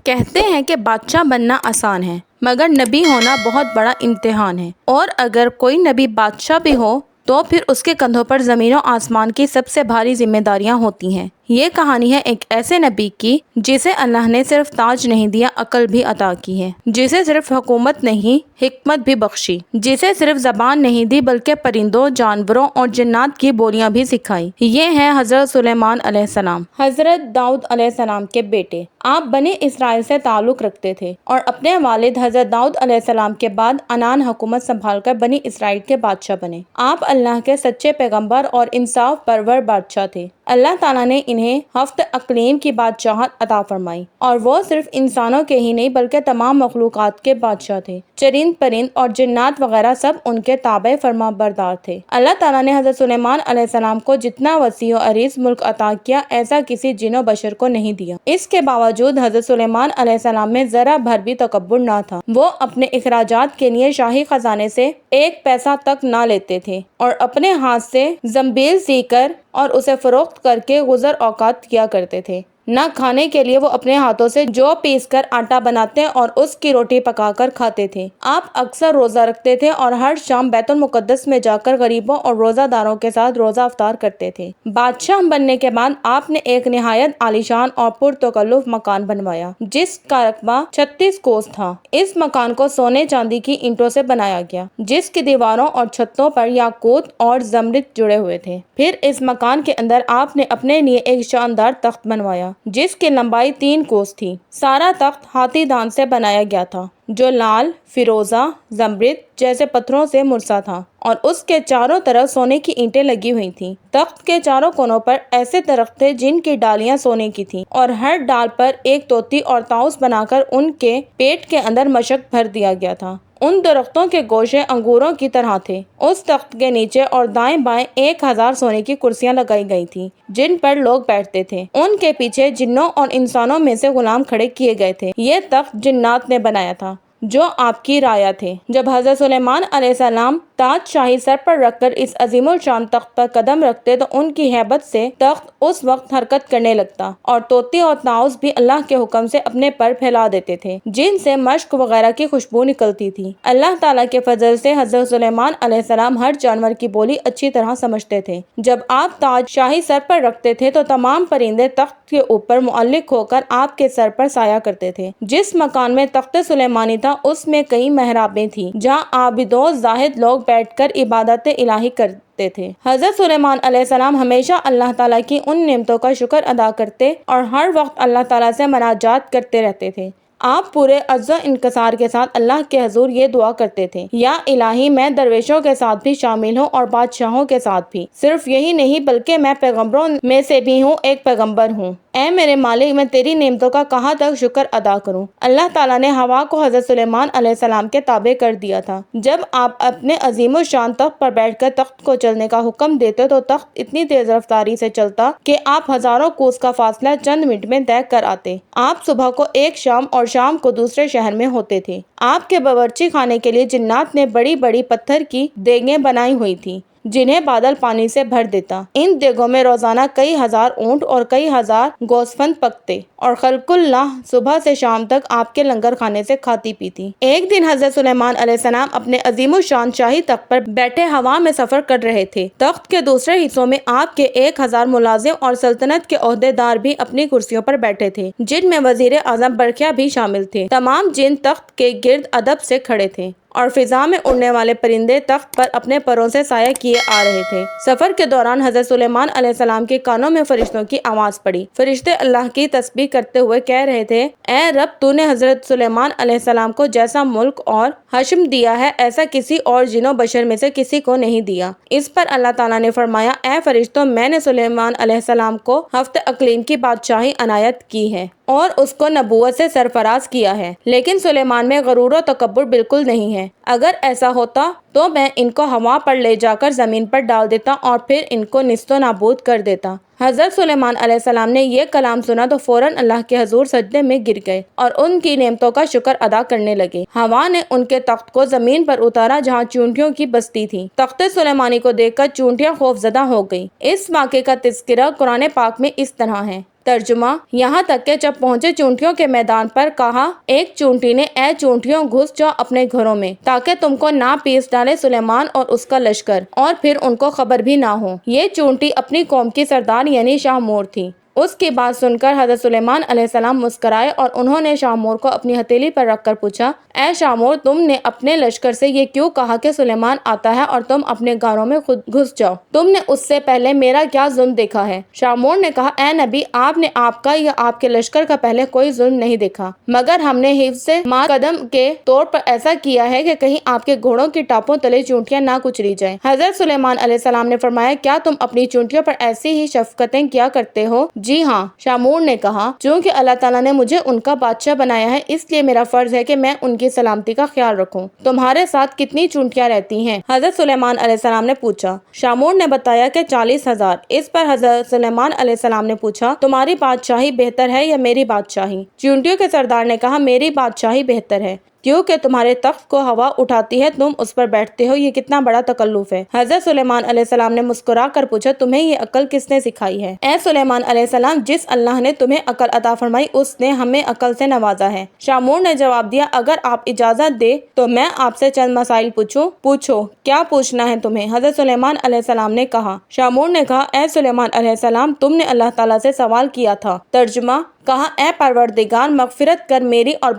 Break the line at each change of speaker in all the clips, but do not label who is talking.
کہتے ہیں کہ بادشاہ بننا آسان ہے مگر نبی ہونا بہت بڑا امتحان ہے، اور اگر کوئی نبی بادشاہ بھی ہو تو پھر اس کے کندھوں پر زمین و آسمان کی سب سے بھاری ذمہ داریاں ہوتی ہیں۔ یہ کہانی ہے ایک ایسے نبی کی جسے اللہ نے صرف تاج نہیں دیا، عقل بھی عطا کی ہے، جسے صرف حکومت نہیں حکمت بھی بخشی، جسے صرف زبان نہیں دی بلکہ پرندوں، جانوروں اور جنات کی بولیاں بھی سکھائی۔ یہ ہے حضرت سلیمان علیہ السلام، حضرت داؤد علیہ السلام کے بیٹے۔ آپ بنی اسرائیل سے تعلق رکھتے تھے اور اپنے والد حضرت داؤد علیہ السلام کے بعد عنان حکومت سنبھال کر بنی اسرائیل کے بادشاہ بنے۔ آپ اللہ کے سچے پیغمبر اور انصاف پرور بادشاہ تھے۔ اللہ تعالیٰ نے انہیں ہفت اقلیم کی بادشاہت عطا فرمائی، اور وہ صرف انسانوں کے ہی نہیں بلکہ تمام مخلوقات کے بادشاہ تھے۔ چرند پرند اور جنات وغیرہ سب ان کے تابع فرما بردار تھے۔ اللہ تعالیٰ نے حضرت سلیمان علیہ السلام کو جتنا وسیع و عریض ملک عطا کیا، ایسا کسی جن و بشر کو نہیں دیا۔ اس کے باوجود حضرت سلیمان علیہ السلام میں ذرا بھر بھی تکبر نہ تھا۔ وہ اپنے اخراجات کے لیے شاہی خزانے سے ایک پیسہ تک نہ لیتے تھے، اور اپنے ہاتھ سے زنبیل سی کر اور اسے فروخت کر کے گزر اوقات کیا کرتے تھے۔ نہ کھانے کے لیے وہ اپنے ہاتھوں سے جو پیس کر آٹا بناتے اور اس کی روٹی پکا کر کھاتے تھے۔ آپ اکثر روزہ رکھتے تھے اور ہر شام بیت المقدس میں جا کر غریبوں اور روزہ داروں کے ساتھ روزہ افطار کرتے تھے۔ بادشاہ بننے کے بعد آپ نے ایک نہایت عالیشان اور پرتکلف مکان بنوایا جس کا رقبہ 36 کوس تھا۔ اس مکان کو سونے چاندی کی اینٹوں سے بنایا گیا، جس کی دیواروں اور چھتوں پر یاقوت اور زمرد جڑے ہوئے تھے۔ پھر اس مکان کے اندر آپ نے اپنے لیے ایک شاندار تخت بنوایا جس کی لمبائی 3 کوس تھی۔ سارا تخت ہاتھی دان سے بنایا گیا تھا جو لال، فیروزہ، زمرد جیسے پتھروں سے مرصع تھا، اور اس کے چاروں طرف سونے کی اینٹیں لگی ہوئی تھیں۔ تخت کے چاروں کونوں پر ایسے درخت تھے جن کی ڈالیاں سونے کی تھیں، اور ہر ڈال پر ایک طوطی اور طاؤس بنا کر ان کے پیٹ کے اندر مشک بھر دیا گیا تھا۔ ان درختوں کے گوشے انگوروں کی طرح تھے۔ اس تخت کے نیچے اور دائیں بائیں 1000 سونے کی کرسیاں لگائی گئی تھیں جن پر لوگ بیٹھتے تھے۔ ان کے پیچھے جنوں اور انسانوں میں سے غلام کھڑے کیے گئے تھے۔ یہ تخت جنات نے بنایا تھا جو آپ کی رعایا تھے۔ جب حضرت سلیمان علیہ السلام تاج شاہی سر پر رکھ کر اس عظیم الشان تخت پر قدم رکھتے تو ان کی ہیبت سے تخت اس وقت حرکت کرنے لگتا، اور طوطی اور طاؤس بھی اللہ کے حکم سے اپنے پر پھیلا دیتے تھے جن سے مشک وغیرہ کی خوشبو نکلتی تھی۔ اللہ تعالیٰ کے فضل سے حضرت سلیمان علیہ السلام ہر جانور کی بولی اچھی طرح سمجھتے تھے۔ جب آپ تاج شاہی سر پر رکھتے تھے تو تمام پرندے تخت کے اوپر معلق ہو کر آپ کے سر پر سایہ کرتے تھے۔ جس مکان میں تخت سلیمانی تھا اس میں کئی محرابیں تھیں جہاں عابدوں زاہد لوگ بیٹھ کر عبادت الہی کرتے تھے۔ حضرت سلیمان علیہ السلام ہمیشہ اللہ تعالیٰ کی ان نعمتوں کا شکر ادا کرتے اور ہر وقت اللہ تعالیٰ سے مناجات کرتے رہتے تھے۔ آپ پورے عجز و انکسار کے ساتھ اللہ کے حضور یہ دعا کرتے تھے، یا الہی میں درویشوں کے ساتھ بھی شامل ہوں اور بادشاہوں کے ساتھ بھی، صرف یہی نہیں بلکہ میں پیغمبروں میں سے بھی ہوں، ایک پیغمبر ہوں۔ اے میرے مالک، میں تیری نعمتوں کا کہاں تک شکر ادا کروں۔ اللہ تعالیٰ نے ہوا کو حضرت سلیمان علیہ السلام کے تابع کر دیا تھا۔ جب آپ اپنے عظیم الشان تخت پر بیٹھ کر تخت کو چلنے کا حکم دیتے تو تخت اتنی تیز رفتاری سے چلتا کہ آپ ہزاروں کوس کا فاصلہ چند منٹ میں طے کر آتے۔ آپ صبح کو ایک شام اور شام کو دوسرے شہر میں ہوتے تھے۔ آپ کے باورچی خانے کے لیے جنات نے بڑی بڑی پتھر کی دیگیں بنائی ہوئی تھیں جنہیں بادل پانی سے بھر دیتا۔ ان دیگوں میں روزانہ کئی ہزار اونٹ اور کئی ہزار گوسفند پکتے، اور خلق اللہ صبح سے شام تک آپ کے لنگر کھانے سے کھاتی پیتی۔ ایک دن حضرت سلیمان علیہ السلام اپنے عظیم الشان شاہی تخت پر بیٹھے ہوا میں سفر کر رہے تھے۔ تخت کے دوسرے حصوں میں آپ کے 1000 ملازم اور سلطنت کے عہدے دار بھی اپنی کرسیوں پر بیٹھے تھے جن میں وزیر اعظم برقیہ بھی شامل تھے۔ تمام جن تخت کے گرد ادب سے کھڑے تھے، اور فضا میں اڑنے والے پرندے تخت پر اپنے پروں سے سایہ کیے آ رہے تھے۔ سفر کے دوران حضرت سلیمان علیہ السلام کے کانوں میں فرشتوں کی آواز پڑی۔ فرشتے اللہ کی تسبیح کرتے ہوئے کہہ رہے تھے، اے رب، تو نے حضرت سلیمان علیہ السلام کو جیسا ملک اور حشم دیا ہے ایسا کسی اور جن و بشر میں سے کسی کو نہیں دیا۔ اس پر اللہ تعالیٰ نے فرمایا، اے فرشتوں، میں نے سلیمان علیہ السلام کو ہفت اقلیم کی بادشاہی عنایت کی ہے اور اس کو نبوت سے سرفراز کیا ہے، لیکن سلیمان میں غرور و تکبر بالکل نہیں ہے۔ اگر ایسا ہوتا تو میں ان کو ہوا پر لے جا کر زمین پر ڈال دیتا اور پھر ان کو نیست و نابود کر دیتا۔ حضرت سلیمان علیہ السلام نے یہ کلام سنا تو فوراً اللہ کے حضور سجدے میں گر گئے اور ان کی نعمتوں کا شکر ادا کرنے لگے۔ ہوا نے ان کے تخت کو زمین پر اتارا جہاں چونٹیوں کی بستی تھی۔ تخت سلیمانی کو دیکھ کر چونٹیاں خوف زدہ ہو گئی۔ اس واقعے کا تذکرہ قرآن پاک میں اس طرح ہے، ترجمہ: یہاں تک کہ جب پہنچے چونٹیوں کے میدان پر، کہا ایک چونٹی نے، اے چونٹیوں گھس جاؤ اپنے گھروں میں تاکہ تم کو نہ پیس ڈالے سلیمان اور اس کا لشکر، اور پھر ان کو خبر بھی نہ ہو۔ یہ چونٹی اپنی قوم کی سردار یعنی شاہ مور تھی۔ اس کی بات سن کر حضرت سلیمان علیہ السلام مسکرائے اور انہوں نے شاہ مور کو اپنی ہتھیلی پر رکھ کر پوچھا، اے شاہ مور، تم نے اپنے لشکر سے یہ کیوں کہا کہ سلیمان آتا ہے اور تم اپنے گھروں میں خود گھس جاؤ؟ تم نے اس سے پہلے میرا کیا ظلم دیکھا ہے؟ شاہ مور نے کہا، اے نبی، آپ نے آپ کا یا آپ کے لشکر کا پہلے کوئی ظلم نہیں دیکھا، مگر ہم نے حفظ مال قدم کے طور پر ایسا کیا ہے کہ کہیں آپ کے گھوڑوں کی ٹاپوں تلے چونٹیاں نہ کچلی جائیں۔ حضرت سلیمان علیہ السلام نے فرمایا، کیا تم اپنی چونٹیوں پر ایسی ہی شفقتیں کیا کرتے ہو؟ جی ہاں، شاہ مور نے کہا، چونکہ اللہ تعالیٰ نے مجھے ان کا بادشاہ بنایا ہے، اس لیے میرا فرض ہے کہ میں ان کی سلامتی کا خیال رکھوں۔ تمہارے ساتھ کتنی چونٹیاں رہتی ہیں؟ حضرت سلیمان علیہ السلام نے پوچھا۔ شاہ مور نے بتایا کہ 40,000۔ اس پر حضرت سلیمان علیہ السلام نے پوچھا، تمہاری بادشاہی بہتر ہے یا میری بادشاہی؟ چونٹیوں کے سردار نے کہا، میری بادشاہی بہتر ہے، کیونکہ تمہارے تخت کو ہوا اٹھاتی ہے، تم اس پر بیٹھتے ہو، یہ کتنا بڑا تکلف ہے۔ حضرت سلیمان علیہ السلام نے مسکرا کر پوچھا، تمہیں یہ عقل کس نے سکھائی ہے؟ اے سلیمان علیہ السلام، جس اللہ نے تمہیں عقل عطا فرمائی اس نے ہمیں عقل سے نوازا ہے۔ شاہ مور نے جواب دیا، اگر آپ اجازت دے تو میں آپ سے چند مسائل پوچھوں؟ پوچھو، کیا پوچھنا ہے تمہیں؟ حضرت سلیمان علیہ السلام نے کہا۔ شاہ مور نے کہا، اے سلیمان علیہ السلام، تم نے اللہ تعالیٰ سے سوال کیا تھا۔ ترجمہ: کہا، اے پروردگار، مغفرت کر میری اور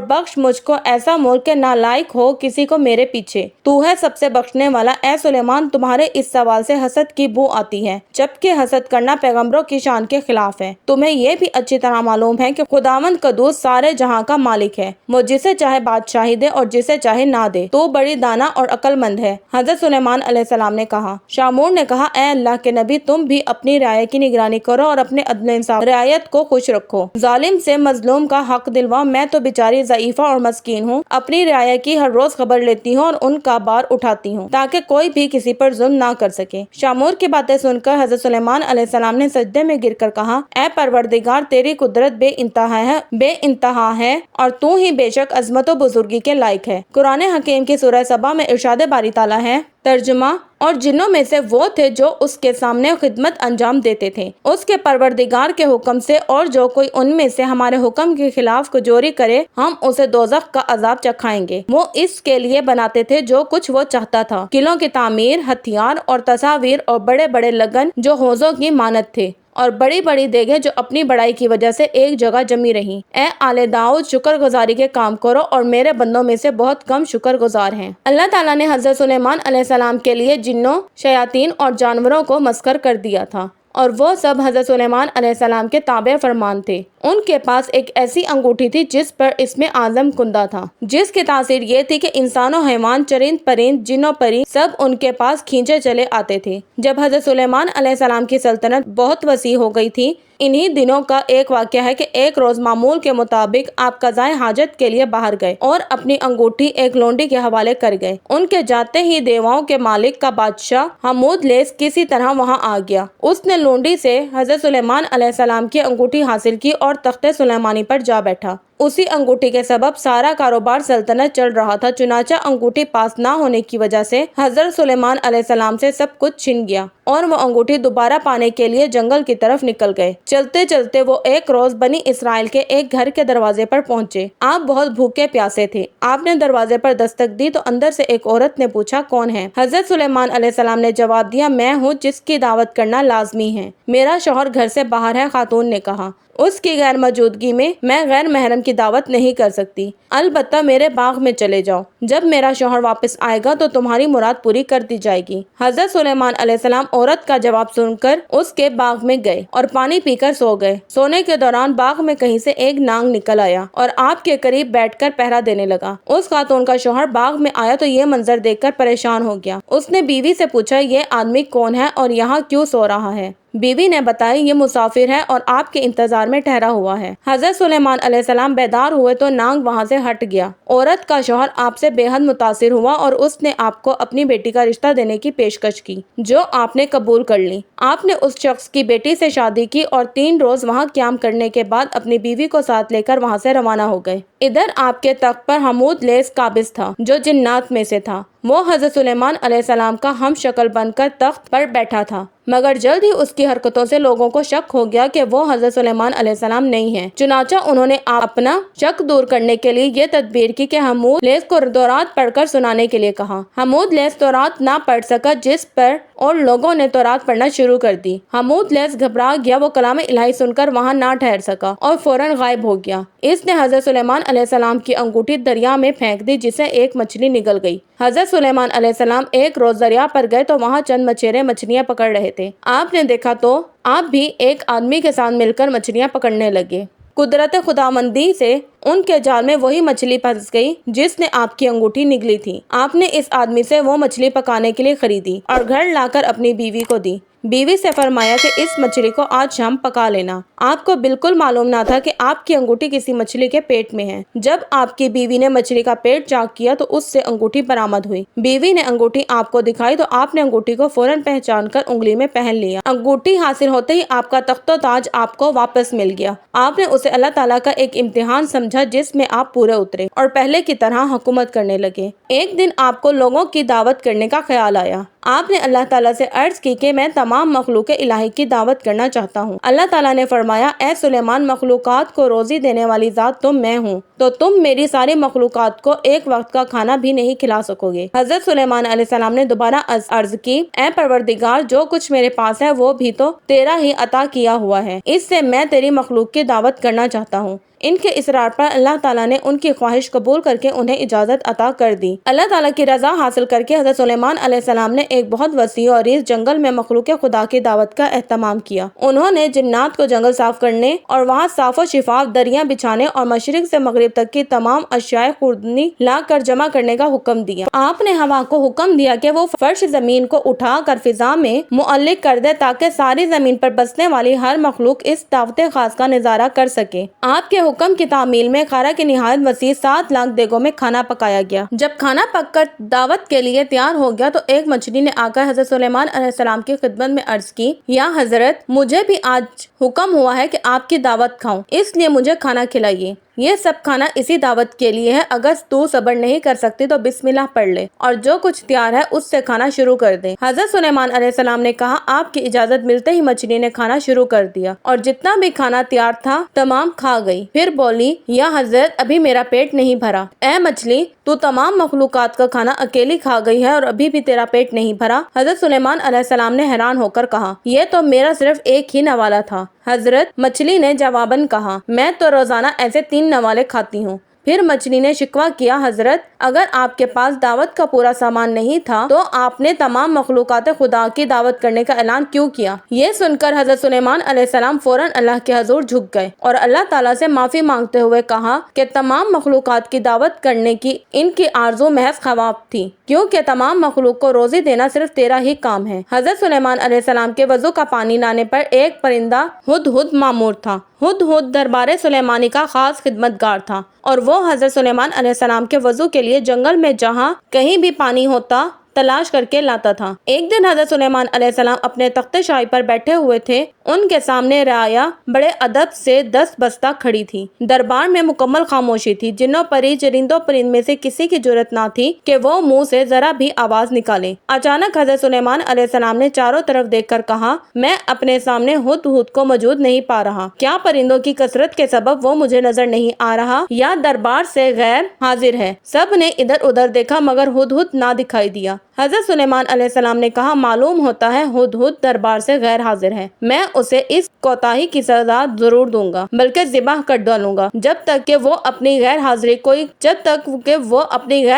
بخش مجھ کو ایسا ملک کہ نالائق ہو کسی کو میرے پیچھے، تو ہے سب سے بخشنے والا۔ اے سلیمان، تمہارے اس سوال سے حسد کی بو آتی ہے، جبکہ حسد کرنا پیغمبروں کی شان کے خلاف ہے۔ تمہیں یہ بھی اچھی طرح معلوم ہے کہ خداوند قدوس سارے جہاں کا مالک ہے، وہ جسے چاہے بادشاہی دے اور جسے چاہے نہ دے، تو بڑی دانا اور عقل مند ہے۔ حضرت سلیمان علیہ السلام نے کہا۔ شاہ مور نے کہا، اے اللہ کے نبی، تم بھی اپنی رعایا کی نگرانی کرو اور اپنے عدل انصاف رعایت کو خوش رکھو، ظالم سے مظلوم کا حق دلواؤ۔ میں تو بیچاری ضعیفہ اور مسکین ہوں، اپنی رعایا کی ہر روز خبر لیتی ہوں اور ان کا بار اٹھاتی ہوں تاکہ کوئی بھی کسی پر ظلم نہ کر سکے۔ شاہ مور کی باتیں سن کر حضرت سلیمان علیہ السلام نے سجدے میں گر کر کہا، اے پروردگار، تیری قدرت بے انتہا ہے اور تو ہی بے شک عظمت و بزرگی کے لائق ہے۔ قرآن حکیم کی سورہ سبا میں ارشاد باری تعالیٰ ہے۔ ترجمہ: اور جنوں میں سے وہ تھے جو اس کے سامنے خدمت انجام دیتے تھے اس کے پروردگار کے حکم سے، اور جو کوئی ان میں سے ہمارے حکم کے خلاف کجوری کرے ہم اسے دوزخ کا عذاب چکھائیں گے۔ وہ اس کے لیے بناتے تھے جو کچھ وہ چاہتا تھا، قلعوں کی تعمیر، ہتھیار اور تصاویر، اور بڑے بڑے لگن جو حوضوں کی مانند تھے، اور بڑی بڑی دیگیں جو اپنی بڑائی کی وجہ سے ایک جگہ جمی رہیں۔ اے آل داؤد، شکر گزاری کے کام کرو، اور میرے بندوں میں سے بہت کم شکر گزار ہیں۔ اللہ تعالیٰ نے حضرت سلیمان علیہ السلام کے لیے جنوں، شیاطین اور جانوروں کو مسخر کر دیا تھا، اور وہ سب حضرت سلیمان علیہ السلام کے تابع فرمان تھے۔ ان کے پاس ایک ایسی انگوٹھی تھی جس پر اسم اعظم کندہ تھا، جس کی تاثیر یہ تھی کہ انسان و حیوان، چرند پرند، جن و پری سب ان کے پاس کھینچے چلے آتے تھے۔ جب حضرت سلیمان علیہ السلام کی سلطنت بہت وسیع ہو گئی تھی، انہی دنوں کا ایک واقعہ ہے کہ ایک روز معمول کے مطابق آپ قضائے حاجت کے لیے باہر گئے اور اپنی انگوٹھی ایک لونڈی کے حوالے کر گئے۔ ان کے جاتے ہی دیواؤں کے مالک کا بادشاہ حمود لیس کسی طرح وہاں آ گیا۔ اس نے لونڈی سے حضرت سلیمان علیہ السلام کی انگوٹھی حاصل کی اور تخت سلیمانی پر جا بیٹھا۔ اسی انگوٹھی کے سبب سارا کاروبار سلطنت چل رہا تھا، چنانچہ انگوٹھی پاس نہ ہونے کی وجہ سے حضرت سلیمان علیہ السلام سے سب کچھ چھن گیا اور وہ انگوٹھی دوبارہ پانے کے لیے جنگل کی طرف نکل گئے۔ چلتے چلتے وہ ایک روز بنی اسرائیل کے ایک گھر کے دروازے پر پہنچے۔ آپ بہت بھوکے پیاسے تھے۔ آپ نے دروازے پر دستک دی تو اندر سے ایک عورت نے پوچھا، کون ہے؟ حضرت سلیمان علیہ السلام نے جواب دیا، میں ہوں جس کی دعوت کرنا لازمی ہے، میرا شوہر گھر سے باہر ہے۔ خاتون نے کہا، اس کی غیر موجودگی میں غیر محرم کی دعوت نہیں کر سکتی، البتہ میرے باغ میں چلے جاؤ، جب میرا شوہر واپس آئے گا تو تمہاری مراد پوری کر دی جائے گی۔ حضرت سلیمان علیہ السلام عورت کا جواب سن کر اس کے باغ میں گئے اور پانی پی کر سو گئے۔ سونے کے دوران باغ میں کہیں سے ایک نانگ نکل آیا اور آپ کے قریب بیٹھ کر پہرا دینے لگا۔ اس خاتون کا شوہر باغ میں آیا تو یہ منظر دیکھ کر پریشان ہو گیا۔ اس نے بیوی سے پوچھا، یہ آدمی کون ہے اور یہاں کیوں سو رہا ہے؟ بیوی نے بتایا، یہ مسافر ہے اور آپ کے انتظار میں ٹھہرا ہوا ہے۔ حضرت سلیمان علیہ السلام بیدار ہوئے تو نانگ وہاں سے ہٹ گیا۔ عورت کا شوہر آپ سے بے حد متاثر ہوا اور اس نے آپ کو اپنی بیٹی کا رشتہ دینے کی پیشکش کی، جو آپ نے قبول کر لی۔ آپ نے اس شخص کی بیٹی سے شادی کی اور 3 روز وہاں قیام کرنے کے بعد اپنی بیوی کو ساتھ لے کر وہاں سے روانہ ہو گئے۔ ادھر آپ کے تخت پر حمود لیس قابض تھا، جو جنات میں سے تھا۔ وہ حضرت سلیمان علیہ السلام کا ہم شکل بن کر تخت پر بیٹھا تھا، مگر جلد ہی اس کی حرکتوں سے لوگوں کو شک ہو گیا کہ وہ حضرت سلیمان علیہ السلام نہیں ہیں۔ چنانچہ انہوں نے اپنا شک دور کرنے کے لیے یہ تدبیر کی کہ حمود لیث کو تورات پڑھ کر سنانے کے لیے کہا۔ حمود لیث تورات نہ پڑھ سکا، جس پر اور لوگوں نے تورات پڑھنا شروع کر دی۔ حمود لیث گھبرا گیا، وہ کلام الہی سن کر وہاں نہ ٹھہر سکا اور فوراً غائب ہو گیا۔ اس نے حضرت سلیمان علیہ السلام کی انگوٹھی دریا میں پھینک دی، جس سے ایک مچھلی نگل گئی۔ حضرت سلیمان علیہ السلام ایک روز دریا پر گئے تو وہاں چند مچھیرے مچھلیاں پکڑ رہے تھے۔ آپ نے دیکھا تو آپ بھی ایک آدمی کے ساتھ مل کر مچھلیاں پکڑنے لگے۔ قدرت خداوندی سے ان کے جال میں وہی مچھلی پھنس گئی جس نے آپ کی انگوٹھی نگلی تھی۔ آپ نے اس آدمی سے وہ مچھلی پکانے کے لیے خریدی اور گھر لا کر اپنی بیوی کو دی۔ بیوی سے فرمایا کہ اس مچھلی کو آج شام پکا لینا۔ آپ کو بالکل معلوم نہ تھا کہ آپ کی انگوٹھی کسی مچھلی کے پیٹ میں ہے۔ جب آپ کی بیوی نے مچھلی کا پیٹ چاک کیا تو اس سے انگوٹھی برآمد ہوئی۔ بیوی نے انگوٹھی آپ کو دکھائی تو آپ نے انگوٹھی کو فوراً پہچان کر انگلی میں پہن لیا۔ انگوٹھی حاصل ہوتے ہی آپ کا تخت و تاج آپ کو واپس مل گیا۔ آپ نے اسے اللہ تعالیٰ کا ایک امتحان سمجھا جس میں آپ پورے اترے اور پہلے کی طرح حکومت کرنے لگے۔ ایک دن آپ کو لوگوں کی دعوت کرنے کا خیال آیا۔ آپ نے اللہ تعالیٰ سے عرض کی کہ میں تمام مخلوق الہی کی دعوت کرنا چاہتا ہوں۔ اللہ تعالیٰ نے فرمایا، اے سلیمان، مخلوقات کو روزی دینے والی ذات تو میں ہوں، تو تم میری ساری مخلوقات کو ایک وقت کا کھانا بھی نہیں کھلا سکو گے۔ حضرت سلیمان علیہ السلام نے دوبارہ عرض کی، اے پروردگار، جو کچھ میرے پاس ہے وہ بھی تو تیرا ہی عطا کیا ہوا ہے، اس سے میں تیری مخلوق کی دعوت کرنا چاہتا ہوں۔ ان کے اصرار پر اللہ تعالیٰ نے ان کی خواہش قبول کر کے انہیں اجازت عطا کر دی۔ اللہ تعالیٰ کی رضا حاصل کر کے حضرت سلیمان علیہ السلام نے ایک بہت وسیع اور ریز جنگل میں مخلوق خدا کی دعوت کا اہتمام کیا۔ انہوں نے جنات کو جنگل صاف کرنے اور وہاں صاف و شفاف دریاں بچھانے اور مشرق سے مغرب تک کی تمام اشیاء خوردنی لا کر جمع کرنے کا حکم دیا۔ آپ نے ہوا کو حکم دیا کہ وہ فرش زمین کو اٹھا کر فضا میں معلق کر دے تاکہ ساری زمین پر بسنے والی ہر مخلوق اس دعوت خاص کا نظارہ کر سکے۔ آپ کے حکم کی تعمیل میں خارا کی نہایت وسیع 7 لاکھ دیگوں میں کھانا پکایا گیا۔ جب کھانا پک کر دعوت کے لیے تیار ہو گیا تو ایک مچھلی نے آ کر حضرت سلیمان علیہ السلام کی خدمت میں عرض کی، یا حضرت، مجھے بھی آج حکم ہوا ہے کہ آپ کی دعوت کھاؤں، اس لیے مجھے کھانا کھلائیے۔ یہ سب کھانا اسی دعوت کے لیے ہے، اگر تو صبر نہیں کر سکتی تو بسم اللہ پڑھ لے اور جو کچھ تیار ہے اس سے کھانا شروع کر دے۔ حضرت سلیمان علیہ السلام نے کہا، آپ کی اجازت ملتے ہی مچھلی نے کھانا شروع کر دیا اور جتنا بھی کھانا تیار تھا تمام کھا گئی۔ پھر بولی، یا حضرت، ابھی میرا پیٹ نہیں بھرا۔ اے مچھلی، تو تمام مخلوقات کا کھانا اکیلی کھا گئی ہے اور ابھی بھی تیرا پیٹ نہیں بھرا؟ حضرت سلیمان علیہ السلام نے حیران ہو کر کہا، یہ تو میرا صرف ایک ہی نوالا تھا۔ حضرت، مچھلی نے جواباً کہا، میں تو روزانہ ایسے 3 نوالے کھاتی ہوں۔ پھر مچھلی نے شکوہ کیا، حضرت، اگر آپ کے پاس دعوت کا پورا سامان نہیں تھا تو آپ نے تمام مخلوقات خدا کی دعوت کرنے کا اعلان کیوں کیا؟ یہ سن کر حضرت سلیمان علیہ السلام فوراً اللہ کے حضور جھک گئے اور اللہ تعالیٰ سے معافی مانگتے ہوئے کہا کہ تمام مخلوقات کی دعوت کرنے کی ان کی آرزو محض خواب تھی، کیونکہ تمام مخلوق کو روزی دینا صرف تیرا ہی کام ہے۔ حضرت سلیمان علیہ السلام کے وضو کا پانی لانے پر ایک پرندہ ہدہد مامور تھا۔ ہدہد دربار سلیمانی کا خاص خدمتگار تھا اور وہ حضرت سلیمان علیہ السلام کے وضو کے لیے جنگل میں جہاں کہیں بھی پانی ہوتا تلاش کر کے لاتا تھا۔ ایک دن حضرت سلیمان علیہ السلام اپنے تخت شاہی پر بیٹھے ہوئے تھے، ان کے سامنے رعایا بڑے ادب سے دست بستہ کھڑی تھی۔ دربار میں مکمل خاموشی تھی، جنوں پری چرندوں پرند میں سے کسی کی جرأت نہ تھی کہ وہ منہ سے ذرا بھی آواز نکالے۔ اچانک حضرت سلیمان علیہ السلام نے چاروں طرف دیکھ کر کہا، میں اپنے سامنے ہدہد کو موجود نہیں پا رہا، کیا پرندوں کی کثرت کے سبب وہ مجھے نظر نہیں آ رہا یا دربار سے غیر حاضر ہے؟ سب نے ادھر ادھر دیکھا مگر ہدہد نہ دکھائی دیا۔ حضرت سلیمان علیہ السلام نے کہا، معلوم ہوتا ہے ہدہد دربار سے غیر حاضر ہے، میں اسے اس کوتاہی کی سزا ضرور دوں گا، بلکہ ذبح کر ڈالوں گا جب تک کہ وہ اپنی غیر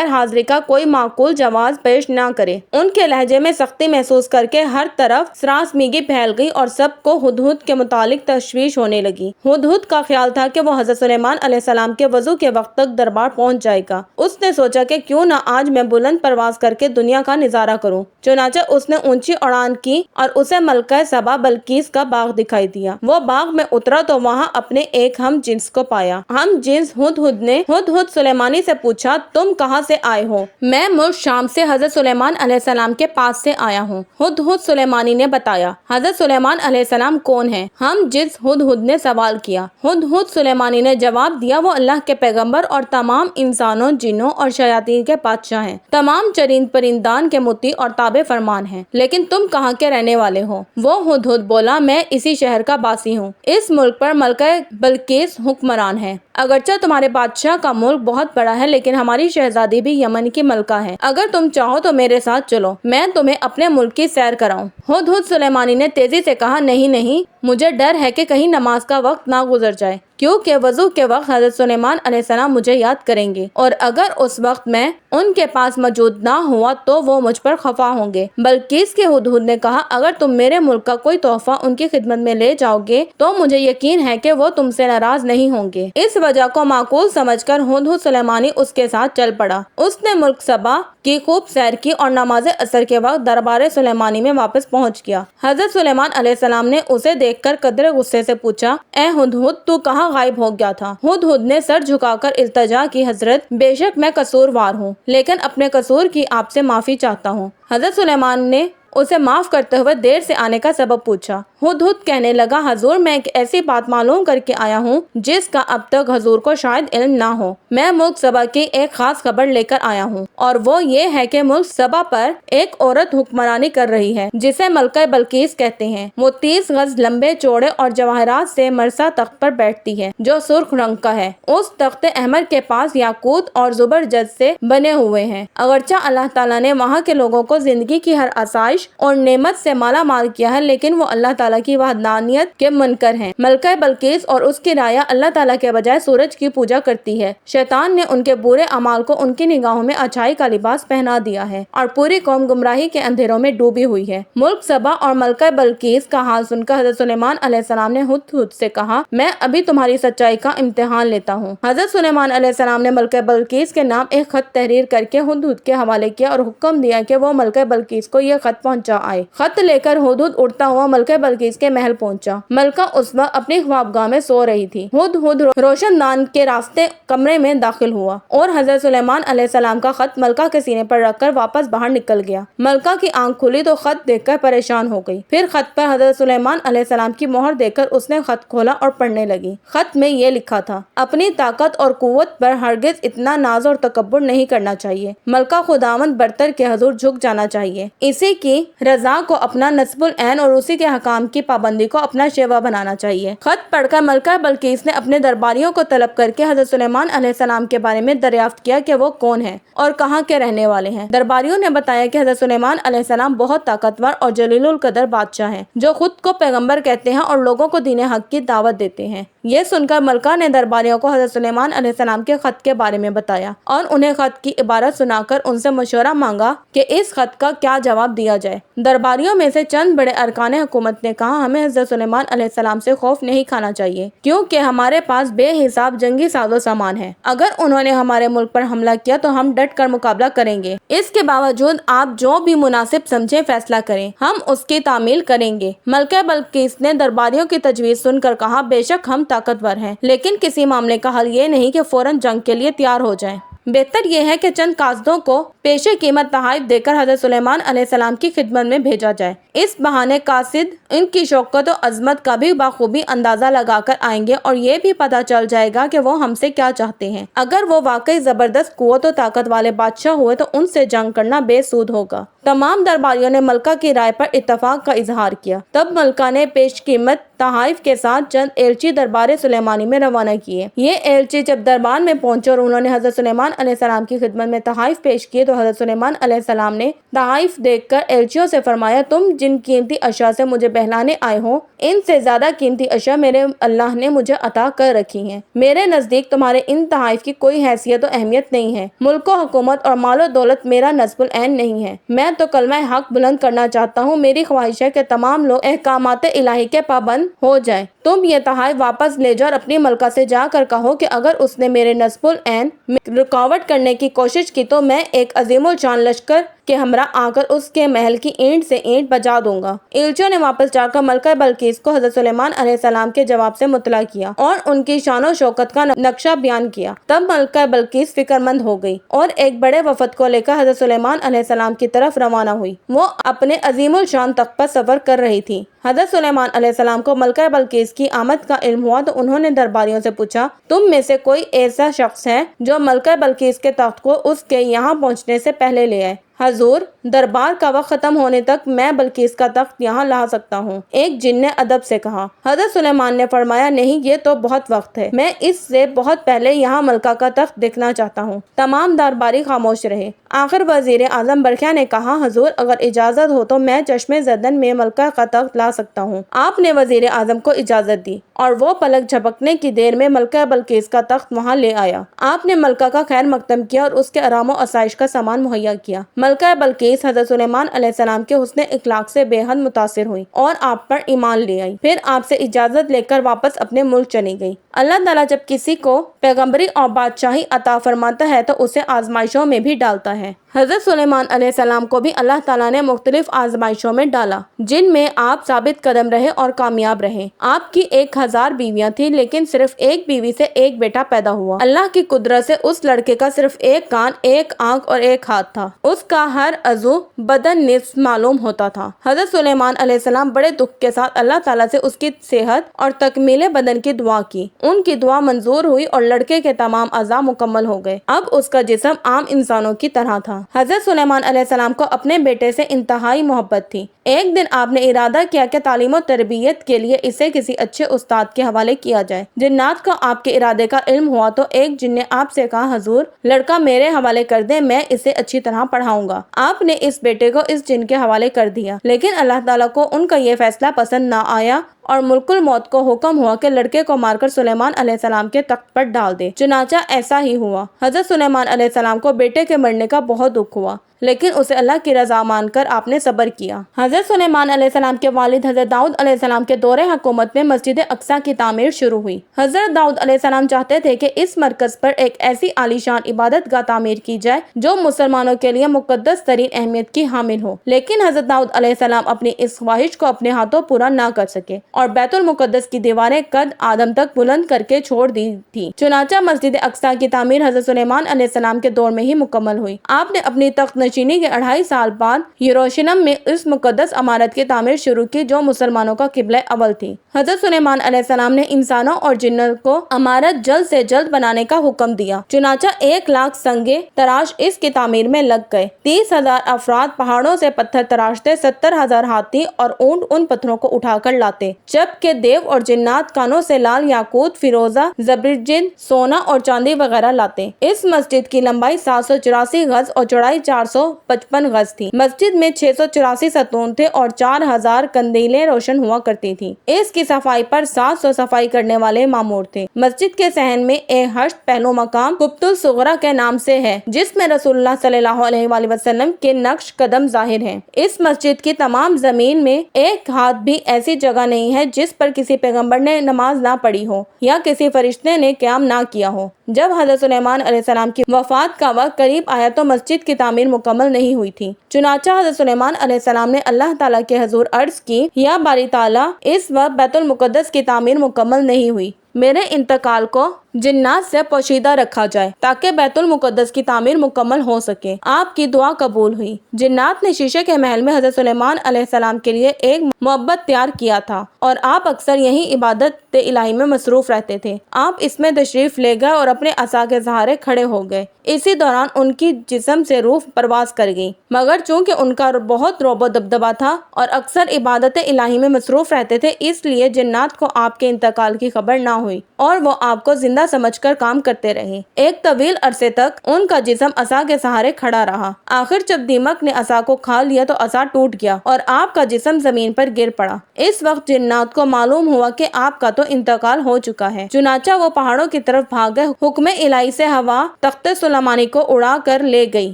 حاضری کا کوئی معقول جواز پیش نہ کرے۔ ان کے لہجے میں سختی محسوس کر کے ہر طرف سراسمیگی پھیل گئی اور سب کو ہدہد کے متعلق تشویش ہونے لگی۔ ہدہد کا خیال تھا کہ وہ حضرت سلیمان علیہ السلام کے وضو کے وقت تک دربار پہنچ جائے گا۔ اس نے سوچا کہ کیوں نہ آج میں بلند پرواز کر کے دنیا کا کا نظارہ کروں۔ چنانچہ اس نے اونچی اڑان کی اور اسے ملکہ سبا بلقیس کا باغ دکھائی دیا۔ وہ باغ میں اترا تو وہاں اپنے ایک ہم جنس کو پایا۔ ہم جنس ہدہد نے ہدہد سلیمانی سے پوچھا، تم کہاں سے آئے ہو؟ میں ملک شام سے حضرت سلیمان علیہ السلام کے پاس سے آیا ہوں، ہدہد سلیمانی نے بتایا۔ حضرت سلیمان علیہ السلام کون ہیں؟ ہم جنس ہدہد نے سوال کیا۔ ہدہد سلیمانی نے جواب دیا، وہ اللہ کے پیغمبر اور تمام انسانوں، جنوں اور شیاطین کے بادشاہ ہیں، تمام چرند پرندان کے مطیع اور تابع فرمان ہیں۔ لیکن تم کہاں کے رہنے والے ہو؟ وہ ہدہد بولا، میں اسی شہر کا باسی ہوں، اس ملک پر ملکہ بلقیس حکمران ہے۔ اگرچہ تمہارے بادشاہ کا ملک بہت بڑا ہے لیکن ہماری شہزادی بھی یمن کی ملکہ ہے، اگر تم چاہو تو میرے ساتھ چلو، میں تمہیں اپنے ملک کی سیر کراؤں۔ ہدہد سلیمانی نے تیزی سے کہا، نہیں نہیں، مجھے ڈر ہے کہ کہیں نماز کا وقت نہ گزر جائے، کیونکہ وضو کے وقت حضرت سلیمان علیہ السلام مجھے یاد کریں گے، اور اگر اس وقت میں ان کے پاس موجود نہ ہوا تو وہ مجھ پر خفا ہوں گے۔ بلقیس کے ہدہد نے کہا، اگر تم میرے ملک کا کوئی تحفہ ان کی خدمت میں لے جاؤ گے تو مجھے یقین ہے کہ وہ تم سے ناراض نہیں ہوں گے۔ اس وجہ کو معقول سمجھ کر ہدہد سلیمانی اس کے ساتھ چل پڑا۔ اس نے ملک سبا کی خوب سیر کی اور نماز عصر کے وقت دربار سلیمانی میں واپس پہنچ گیا۔ حضرت سلیمان علیہ السلام نے اسے دیکھ کر قدرے غصے سے پوچھا، اے ہدہد، تو کہاں غائب ہو گیا تھا؟ ہدہد نے سر جھکا کر التجا کی، حضرت، بے شک میں قصوروار ہوں، لیکن اپنے قصور کی آپ سے معافی چاہتا ہوں۔ حضرت سلیمان نے اسے معاف کرتے ہوئے دیر سے آنے کا سبب پوچھا۔ ہدہد کہنے لگا، حضور، میں ایک ایسی بات معلوم کر کے آیا ہوں جس کا اب تک حضور کو شاید علم نہ ہو۔ میں ملک سبا کی ایک خاص خبر لے کر آیا ہوں، اور وہ یہ ہے کہ ملک سبا پر ایک عورت حکمرانی کر رہی ہے جسے ملکہ بلقیس کہتے ہیں۔ وہ 30 گز لمبے چوڑے اور جواہرات سے مرصع تخت پر بیٹھتی ہے جو سرخ رنگ کا ہے۔ اس تخت احمر کے پاس یاقوت اور زبرجد سے بنے ہوئے ہیں۔ اگرچہ اللہ تعالیٰ نے وہاں کے لوگوں کو زندگی کی ہر آسائش اور نعمت سے مالا مال کیا ہے، لیکن وہ اللہ تعالیٰ کی وحدانیت کے منکر ہیں۔ ملکہ بلقیس اور اس کی رعایا اللہ تعالیٰ کے بجائے سورج کی پوجا کرتی ہے۔ شیطان نے ان کے برے اعمال کو ان کی نگاہوں میں اچھائی کا لباس پہنا دیا ہے اور پوری قوم گمراہی کے اندھیروں میں ڈوبی ہوئی ہے۔ ملک سبا اور ملکہ بلقیس کا حال سن کر حضرت سلیمان علیہ السلام نے ہدہد سے کہا، میں ابھی تمہاری سچائی کا امتحان لیتا ہوں۔ حضرت سلیمان علیہ السلام نے ملکہ بلقیس کے نام ایک خط تحریر کر کے ہدہد کے حوالے کیا اور حکم دیا کہ وہ ملکہ بلقیس کو یہ خط پہنچا آئے۔ خط لے کر ہدہد اڑتا ہوا ملکہ بلقیس کے محل پہنچا۔ ملکہ اس وقت اپنی خوابگاہ میں سو رہی تھی۔ ہدہد روشن دان کے راستے کمرے میں داخل ہوا اور حضرت سلیمان علیہ السلام کا خط ملکہ کے سینے پر رکھ کر واپس باہر نکل گیا۔ ملکہ کی آنکھ کھلی تو خط دیکھ کر پریشان ہو گئی، پھر خط پر حضرت سلیمان علیہ السلام کی مہر دیکھ کر اس نے خط کھولا اور پڑھنے لگی۔ خط میں یہ لکھا تھا، اپنی طاقت اور قوت پر ہرگز اتنا ناز اور تکبر نہیں کرنا چاہیے، ملکہ خداوند برتر کے حضور جھک جانا چاہیے، اسی کی رضا کو اپنا نصب العین اور اسی کے حکام کی پابندی کو اپنا شیوا بنانا چاہیے۔ خط پڑھ کر ملکہ بلقیس نے اپنے درباریوں کو طلب کر کے حضرت سلیمان علیہ السلام کے بارے میں دریافت کیا کہ وہ کون ہیں اور کہاں کے رہنے والے ہیں۔ درباریوں نے بتایا کہ حضرت سلیمان علیہ السلام بہت طاقتور اور جلیل القدر بادشاہ ہیں جو خود کو پیغمبر کہتے ہیں اور لوگوں کو دین حق کی دعوت دیتے ہیں۔ یہ سن کر ملکہ نے درباریوں کو حضرت سلیمان علیہ السلام کے خط کے بارے میں بتایا اور انہیں خط کی عبارت سنا کر ان سے مشورہ مانگا کہ اس خط کا کیا جواب دیا جائے۔ درباریوں میں سے چند بڑے ارکان حکومت نے کہا، ہمیں حضرت سلیمان علیہ السلام سے خوف نہیں کھانا چاہیے کیونکہ ہمارے پاس بے حساب جنگی ساز و سامان ہے، اگر انہوں نے ہمارے ملک پر حملہ کیا تو ہم ڈٹ کر مقابلہ کریں گے، اس کے باوجود آپ جو بھی مناسب سمجھیں فیصلہ کریں، ہم اس کی تعمیل کریں گے۔ ملکہ بلقیس نے درباریوں کی تجویز سن کر کہا، بے شک ہم طاقتور ہیں لیکن کسی معاملے کا حل یہ نہیں کہ فوراً جنگ کے لیے تیار ہو جائیں، بہتر یہ ہے کہ چند قاصدوں کو پیش قیمت تحائف دے کر حضرت سلیمان علیہ السلام کی خدمت میں بھیجا جائے، اس بہانے قاصد ان کی شوکت و عظمت کا بھی بخوبی اندازہ لگا کر آئیں گے اور یہ بھی پتہ چل جائے گا کہ وہ ہم سے کیا چاہتے ہیں۔ اگر وہ واقعی زبردست قوت و طاقت والے بادشاہ ہوئے تو ان سے جنگ کرنا بے سود ہوگا۔ تمام درباریوں نے ملکہ کی رائے پر اتفاق کا اظہار کیا۔ تب ملکہ نے پیش قیمت تحائف کے ساتھ چند ایلچی دربار سلیمانی میں روانہ کیے۔ یہ ایلچی جب دربار میں پہنچے اور انہوں نے حضرت سلیمان علیہ السلام کی خدمت میں تحائف پیش کیے تو حضرت سلیمان علیہ السلام نے تحائف دیکھ کر ایلچیوں سے فرمایا، تم جن قیمتی اشیاء سے مجھے بہلانے آئے ہو ان سے زیادہ قیمتی اشیاء میرے اللہ نے مجھے عطا کر رکھی ہیں، میرے نزدیک تمہارے ان تحائف کی کوئی حیثیت و اہمیت نہیں ہے، ملک و حکومت اور مال و دولت میرا نصب العین نہیں ہے، میں تو کلمہ حق بلند کرنا چاہتا ہوں، میری خواہش ہے کہ تمام لوگ احکامات الہی کے پابند ہو جائیں، تم یہ تحائف واپس لے جاؤ اور اپنی ملکہ سے جا کر کہو کہ اگر اس نے میرے نصب العین میں رکاوٹ کرنے کی کوشش کی تو میں ایک عظیم الشان لشکر کے ہمراہ آ کر اس کے محل کی اینٹ سے اینٹ بجا دوں گا۔ ایلچیوں نے واپس جا کر ملکہ بلقیس کو حضرت سلیمان علیہ السلام کے جواب سے مطلع کیا اور ان کی شان و شوکت کا نقشہ بیان کیا۔ تب ملکہ بلقیس فکر مند ہو گئی اور ایک بڑے وفد کو لے کر حضرت سلیمان علیہ السلام کی طرف روانہ ہوئی۔ وہ اپنے عظیم الشان تخت پر سفر کر رہی تھی۔ حضرت سلیمان علیہ السلام کو ملکہ بلقیس کی آمد کا علم ہوا تو انہوں نے درباریوں سے پوچھا، تم میں سے کوئی ایسا شخص ہے جو ملکہ بلقیس کے تخت کو اس کے یہاں پہنچنے سے پہلے لے آئے؟ حضور، دربار کا وقت ختم ہونے تک میں بلقیس کا تخت یہاں لا سکتا ہوں، ایک جن نے ادب سے کہا۔ حضرت سلیمان نے فرمایا، نہیں، یہ تو بہت وقت ہے، میں اس سے بہت پہلے یہاں ملکہ کا تخت دیکھنا چاہتا ہوں۔ تمام درباری خاموش رہے۔ آخر وزیر اعظم برقیہ نے کہا، حضور، اگر اجازت ہو تو میں چشمِ زدن میں ملکہ کا تخت لا سکتا ہوں۔ آپ نے وزیر اعظم کو اجازت دی اور وہ پلک جھپکنے کی دیر میں ملکہ بلقیس کا تخت وہاں لے آیا۔ آپ نے ملکہ کا خیر مقدم کیا اور اس کے آرام و آسائش کا سامان مہیا کیا۔ ملکہ بلقیس حضرت سلیمان علیہ السلام کے حسن اخلاق سے بے حد متاثر ہوئی اور آپ پر ایمان لے آئی۔ پھر آپ سے اجازت لے کر واپس اپنے ملک چلی گئی۔ اللہ تعالیٰ جب کسی کو پیغمبری اور بادشاہی عطا فرماتا ہے تو اسے آزمائشوں میں بھی ڈالتا ہے۔ حضرت سلیمان علیہ السلام کو بھی اللہ تعالیٰ نے مختلف آزمائشوں میں ڈالا، جن میں آپ ثابت قدم رہے اور کامیاب رہے۔ آپ کی 1000 بیویاں تھیں، لیکن صرف ایک بیوی سے ایک بیٹا پیدا ہوا۔ اللہ کی قدرت سے اس لڑکے کا صرف ایک کان، ایک آنکھ اور ایک ہاتھ تھا۔ اس کا ہر عضو بدن نصف معلوم ہوتا تھا۔ حضرت سلیمان علیہ السلام بڑے دکھ کے ساتھ اللہ تعالیٰ سے اس کی صحت اور تکمیل بدن کی دعا کی۔ ان کی دعا منظور ہوئی اور لڑکے کے تمام اعضاء مکمل ہو گئے۔ اب اس کا جسم عام انسانوں کی طرح تھا۔ حضرت سلیمان علیہ السلام کو اپنے بیٹے سے انتہائی محبت تھی۔ ایک دن آپ نے ارادہ کیا کہ تعلیم و تربیت کے لیے اسے کسی اچھے استاد کے حوالے کیا جائے۔ جنات کو آپ کے ارادے کا علم ہوا تو ایک جن نے آپ سے کہا، حضور، لڑکا میرے حوالے کر دیں، میں اسے اچھی طرح پڑھاؤں گا۔ آپ نے اس بیٹے کو اس جن کے حوالے کر دیا، لیکن اللہ تعالیٰ کو ان کا یہ فیصلہ پسند نہ آیا اور ملک الموت کو حکم ہوا کہ لڑکے کو مار کر سلیمان علیہ السلام کے تخت پر ڈال دے۔ چنانچہ ایسا ہی ہوا۔ حضرت سلیمان علیہ السلام کو بیٹے کے مرنے کا بہت دکھ ہوا، لیکن اسے اللہ کی رضا مان کر آپ نے صبر کیا۔ حضرت سلیمان علیہ السلام کے والد حضرت داؤد علیہ السلام کے دور حکومت میں مسجد اقصیٰ کی تعمیر شروع ہوئی۔ حضرت داؤد علیہ السلام چاہتے تھے کہ اس مرکز پر ایک ایسی عالی شان عبادت گاہ تعمیر کی جائے جو مسلمانوں کے لیے مقدس ترین اہمیت کی حامل ہو، لیکن حضرت داؤد علیہ السلام اپنی اس خواہش کو اپنے ہاتھوں پورا نہ کر سکے اور بیت المقدس کی دیواریں قد آدم تک بلند کر کے چھوڑ دی تھی۔ چنانچہ مسجد اقصیٰ کی تعمیر حضرت سلیمان علیہ السلام کے دور میں ہی مکمل ہوئی۔ آپ نے اپنی تخت نشینی کے 2.5 سال بعد یروشلم میں اس مقدس عمارت کی تعمیر شروع کی جو مسلمانوں کا قبلہ اول تھی۔ حضرت سلیمان علیہ السلام نے انسانوں اور جنوں کو عمارت جلد سے جلد بنانے کا حکم دیا۔ چنانچہ 1 لاکھ سنگے تراش اس کی تعمیر میں لگ گئے۔ 30,000 افراد پہاڑوں سے پتھر تراشتے، 70,000 ہاتھی اور اونٹ ان پتھروں کو اٹھا کر لاتے، جبکہ دیو اور جنات کانوں سے لال یاقوت، فیروزہ، زبرجد، سونا اور چاندی وغیرہ لاتے۔ اس مسجد کی لمبائی 784 گز اور چوڑائی 455 گز تھی۔ مسجد میں 684 ستون تھے اور 4000 قندیلیں روشن ہوا کرتی تھی۔ اس کی صفائی پر 700 صفائی کرنے والے مامور تھے۔ مسجد کے صحن میں ایک 8 پہلو مقام قبۃ الصغریٰ کے نام سے ہے، جس میں رسول اللہ صلی اللہ علیہ وآلہ وسلم کے نقش قدم ظاہر ہیں۔ اس مسجد کی تمام زمین میں ایک ہاتھ بھی ایسی جگہ نہیں ہے جس پر کسی پیغمبر نے نماز نہ پڑھی ہو یا کسی فرشتے نے قیام نہ کیا ہو۔ جب حضرت سلیمان علیہ السلام کی وفات کا وقت قریب آیا تو مسجد کی تعمیر مکمل نہیں ہوئی تھی۔ چنانچہ حضرت سلیمان علیہ السلام نے اللہ تعالیٰ کے حضور عرض کی، یا باری تعالیٰ، اس وقت بیت المقدس کی تعمیر مکمل نہیں ہوئی، میرے انتقال کو جنات سے پوشیدہ رکھا جائے تاکہ بیت المقدس کی تعمیر مکمل ہو سکے۔ آپ کی دعا قبول ہوئی۔ جنات نے شیشے کے محل میں حضرت سلیمان علیہ السلام کے لیے ایک معبد تیار کیا تھا اور آپ اکثر یہیں عبادت الہی میں مصروف رہتے تھے۔ آپ اس میں تشریف لے گئے اور اپنے عصا کے سہارے کھڑے ہو گئے۔ اسی دوران ان کی جسم سے روح پرواز کر گئی، مگر چونکہ ان کا بہت رعب و دبدبا تھا اور اکثر عبادت الہی میں مصروف رہتے تھے، اس لیے جنات کو آپ کے انتقال کی خبر نہ ہوئی اور وہ آپ کو زندہ سمجھ کر کام کرتے رہے۔ ایک طویل عرصے تک ان کا جسم عصا کے سہارے کھڑا رہا۔ آخر جب دیمک نے عصا کو کھا لیا تو عصا ٹوٹ گیا اور آپ کا جسم زمین پر گر پڑا۔ اس وقت جنات کو معلوم ہوا کہ آپ کا تو انتقال ہو چکا ہے، چنانچہ وہ پہاڑوں کی طرف بھاگ گئے۔ حکم الہی سے ہوا تخت سلیمانی کو اڑا کر لے گئی،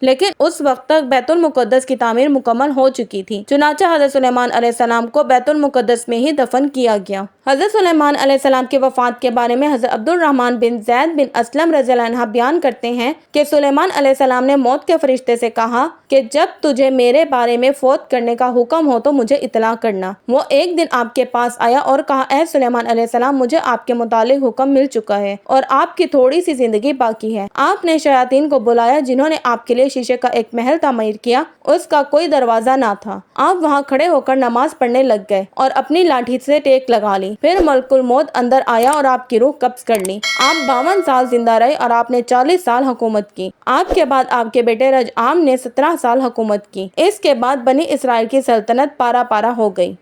لیکن اس وقت تک بیت المقدس کی تعمیر مکمل ہو چکی تھی۔ چنانچہ حضرت سلیمان علیہ السلام کو بیت المقدس میں ہی دفن کیا گیا۔ حضرت سلیمان علیہ السلام کی وفات کے بارے میں حضرت عبد الرحمن بن زید بن اسلم رضی اللہ عنہ بیان کرتے ہیں کہ سلیمان علیہ السلام نے موت کے فرشتے سے کہا کہ جب تجھے میرے بارے میں فوت کرنے کا حکم ہو تو مجھے اطلاع کرنا۔ وہ ایک دن آپ کے پاس آیا اور کہا، اے سلیمان علیہ السلام، مجھے آپ کے متعلق حکم مل چکا ہے اور آپ کی تھوڑی سی زندگی باقی ہے۔ آپ نے شیاطین کو بلایا جنہوں نے آپ کے لیے شیشے کا ایک محل تعمیر کیا، اس کا کوئی دروازہ نہ تھا۔ آپ وہاں کھڑے ہو کر نماز پڑھنے لگ گئے اور اپنی لاٹھی سے ٹیک لگا لی۔ پھر ملک الموت اندر آیا اور آپ کی روح قبض کر لی۔ آپ 52 سال زندہ رہے اور آپ نے 40 سال حکومت کی۔ آپ کے بعد آپ کے بیٹے رجعام نے 17 سال حکومت کی۔ اس کے بعد بنی اسرائیل کی سلطنت پارا پارا ہو گئی۔